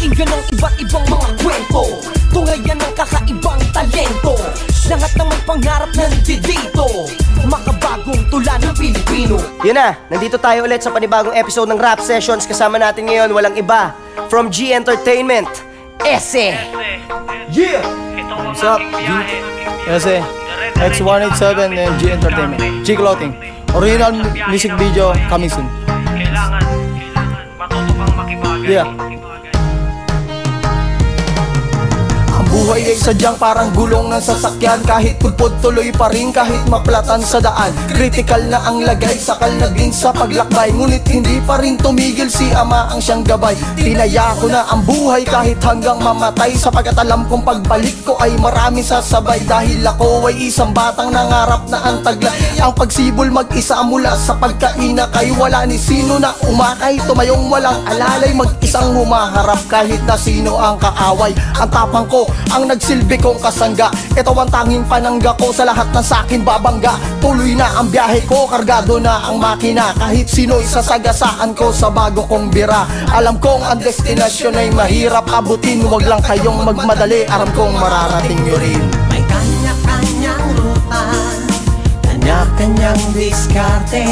Pakinggan ang iba't ibang mga kwento, tungayan ng kakaibang talento. Lahat ng may pangarap nandito, makabagong tula ng Pilipino. Yun na, nandito tayo ulit sa panibagong episode ng Rap Sessions. Kasama natin ngayon, walang iba, from G Entertainment, Ese. Yeah! What's up, G? Ese, X187 and G Entertainment, G Clothing. Original music video coming soon. Kailangan matuto kang makibagay. Yeah. Buhay ay sadyang parang gulong ng sasakyan. Kahit pudpud tuloy pa rin kahit maplatan sa daan. Critical na ang lagay, sakal na din sa paglakbay. Ngunit hindi pa rin tumigil si ama ang siyang gabay. Tinaya ko na ang buhay kahit hanggang mamatay, sapagkat alam kong pagbalik ko ay marami sasabay. Dahil ako ay isang batang nangarap na ang taglay. Ang pagsibol mag-isa mula sa pagkainakay. Wala ni sino na umakay, tumayong walang alalay. Mag-isang humaharap kahit na sino ang kaaway. Ang tapang ko ang nagsilbi kong kasangga. Ito ang tanging panangga ko, sa lahat ng sakin babangga. Tuloy na ang biyahe ko, kargado na ang makina. Kahit sino'y sasagasaan ko sa bago kong bira. Alam kong ang destinasyon ay mahirap abutin. Huwag lang kayong magmadali, aram kong mararating nyo rin. May kanya-kanyang ruta, kanya-kanyang diskarte.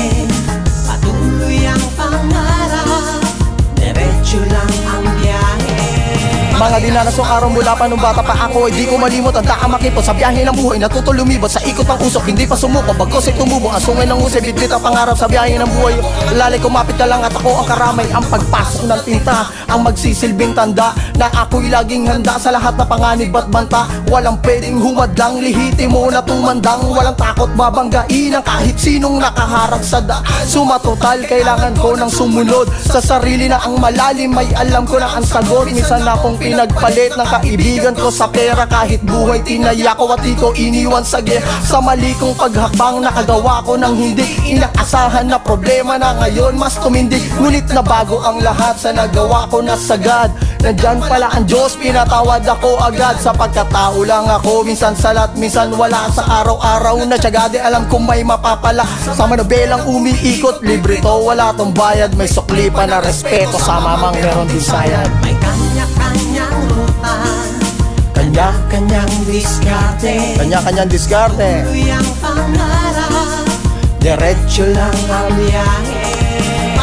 Patuloy ang pangarap, diretso lang ang biyahe. Mga dinarasong araw mula pa nung bata pa ako, hindi ko malimot ang takamakipot sa biyahe ng buhay. Natuto lumibot sa ikot ng usok, hindi pa sumuko, bagkos ay tumubo. Ang sungay ng usay, bitbit ang pangarap sa biyahe ng buhay. Lalay, kumapit ka lang at ako ang karamay. Ang pagpasok ng tinta, ang magsisilbing tanda na ako'y laging handa sa lahat na panganib at banta. Walang pwedeng humadlang, lihiti mo na tumandang. Walang takot babanggain ang kahit sinong nakaharap sa sumatotal, kailangan ko ng sumunod sa sarili na ang malalim. May alam ko na ang sagot. Minsan na akong pinagpalit ng kaibigan ko sa pera. Kahit buhay tinaya ko at di ko iniwan sa gera. Sa mali kong paghakbang nakagawa ko ng hindi inaasahan na problema na ngayon mas tumindig. Ngunit na bago ang lahat sa nagawa ko na sagad. Nandyan pala ang Diyos, pinatawad ako agad. Sa pagkatao lang ako, minsan salat, minsan wala. Sa araw-araw na tiyagade, alam kong may mapapala. Sa manobelang umiikot, libre to, wala tong bayad. May sukli pa na respeto, sa mamang meron din sayad. May kanya-kanyang ruta, kanya-kanyang diskarte. Kanya-kanyang diskarte, Tuloy ang pangarap, diretso lang ang biyahe.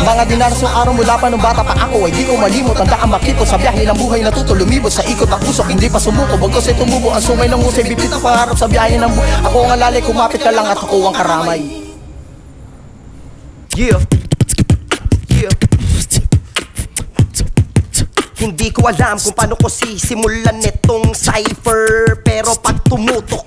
mga dinarasong araw mula pa nung bata pa ako, ay di ko malimot ang daang makipot sa biyahe ng buhay. Natuto lumibot sa ikot ng usok, hindi pa sumuko, bagkos ay tumubo. Ang sungay ng usay, bibit ang pangarap sa biyahe ng buhay. Ako ang alalay, kumapit ka lang at ako ang karamay. Yeah. Yeah. Hindi ko alam kung paano ko sisimulan nitong cipher, pero pag tumutok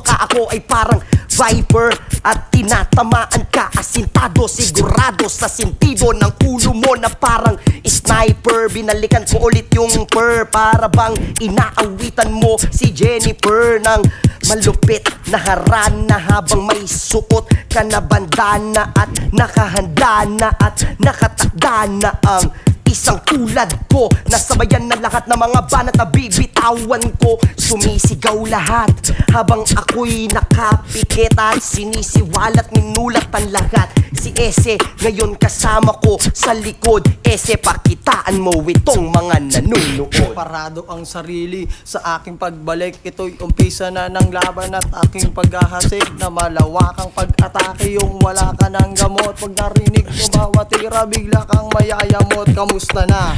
ka, ako ay parang viper. At tinatamaan ka, asintado, sigurado sa sintido ng ulo mo na parang sniper. Binalikan ko ulit yung para bang inaawitan mo si Jennifer ng malupit na harana. Habang may suot ka na bandana at nakahanda na at nakatakda na ang isang tulad ko. Nasabayan na lahat ng mga banat na bibitawan ko. Sumisigaw lahat habang ako'y nakapikit at sinisiwalat, minulat ang lahat. Si Ese ngayon kasama ko sa likod. Ese, pakitaan mo itong mga nanunood. Parado ang sarili sa aking pagbalik. Ito'y umpisa na ng laban at aking paghahasik na malawakang pag-atake. Yung wala ka ng gamot, pag narinig mo bawat tira, bigla kang mayayamot. Kamusta na?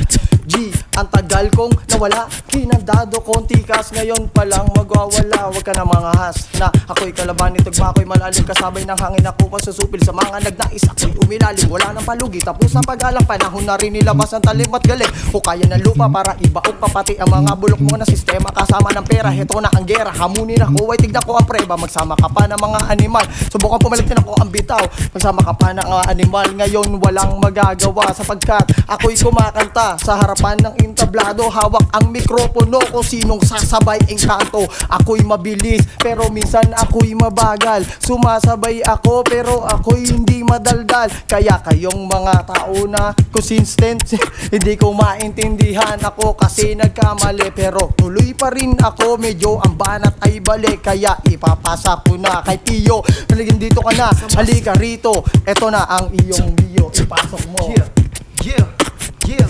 G, ang tagal kong nawala, hinandado konti kas, ngayon palang magwawala. Huwag ka na mangahas na ako'y kalaban, itagba ako'y malalim. Kasabay ng hangin ako pasusupil sa mga nagnais, ako'y umilalim. Wala nang palugi, tapos ang pag-alang, panahon na rin nilabas ang talim at galing. O kaya ng lupa para ibaog pa pati ang mga bulok mo na sistema. Kasama ng pera, heto na ang gera. Hamunin ako, ay tignan ko ang preba. Magsama ka pa ng mga animal, subukan pumalik din ako ang bitaw. Magsama ka pa ng mga animal, ngayon walang magagawa. Sapagkat ako'y kumakanta sa harapan ng entablado. Hawak ang mikropono ko, sinong sasabay engkanto. Ako'y mabilis pero minsan ako'y mabagal. Sumasabay ako pero ako'y hindi madaldal. Kaya kayong mga tao na consistent, hindi ko maintindihan ako kasi nagkamali. Pero tuloy pa rin ako, medyo ang banat ay balik. Kaya ipapasa ko na kay Pio. Halika dito ka na, halika rito. Eto na ang iyong bio, ipasok mo. Yeah, yeah, yeah,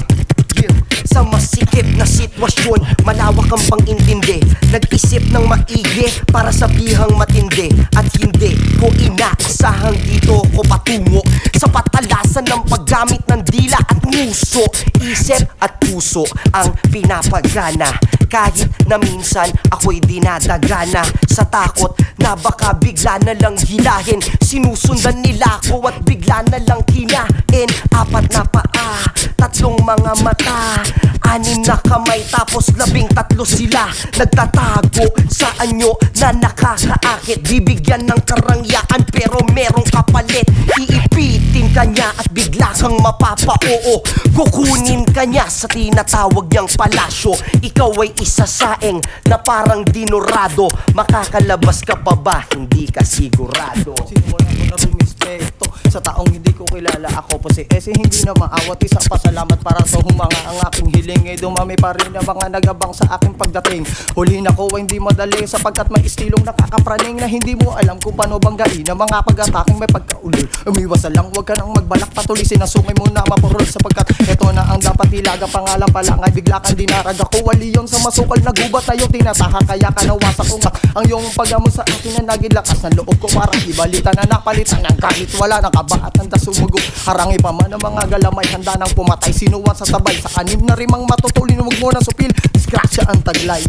yeah. sa masikip na sitwasyon. Malawak ang pang-intindi, nag-isip ng maigi para sabihang matindi. At hindi ko inaasahang dito ko patungo sa patalasan ng paggamit ng dila at nguso. Isip at puso ang pinapagana, kahit na minsan ako'y dinadagana sa takot na baka bigla na lang hilahin. Sinusundan nila ko at bigla na lang kinain. Apat na paa, tatlong mga mata, anim na kamay tapos 13 sila. Nagtatago sa anyo na nakakaakit, bibigyan ng karangyaan pero merong kapalit. Iipitin kanya at bigla kang mapapa-oo. Kukunin kanya sa tinatawag niyang palasyo. Ikaw ay isasaeng na parang dinurado. Makakalabas ka pa ba? Hindi ka sigurado. Simulan ko na rumispeto sa taong hindi ko kilala. Ako po si Ese, hindi na maawat. Isang pasalamat para sa humanga ang aking hiling. Ay dumami pa rin ang mga nagabang sa aking pagdating. Huli na ko ay hindi madali sapagkat may istilong nakakapraning na hindi mo alam kung paano banggain ang mga pag-ataking may pagkauli. Umiwas lang, huwag ka nang magbalak, patulisin ang sungay mo na mapurol sapagkat eto na ang dapat ilaga. Pangalan pa lang ay bigla kang dinaraga ko. Wali yun sa masukal na gubat tayo tinataha, kaya ka nawasak ko nga ang iyong pagamo sa akin na naging lakas ng loob ko. Parang ibalita na napalitan ng kahit wala nakabaat ng dasumugog. Harangi pa man ang mga galamay, handa nang pumatay, sinuwan sa sabay. Sa anim na rimang matutulin, huwag mo na supil, disgrasya ang taglay.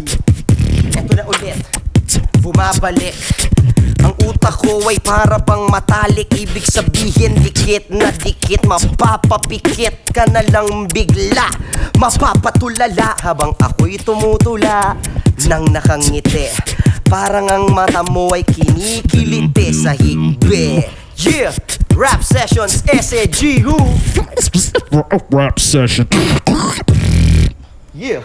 Eto na ulit, bumabalik. Ang utak ko ay para bang matalik. Ibig sabihin dikit na dikit, mapapapikit ka na lang bigla, mapapatulala habang ako'y tumutula nang nakangiti. Parang ang mata mo ay kinikiliti sa higbe. Yeah! Rap Sessions, SAG who? Rap session. Yeah!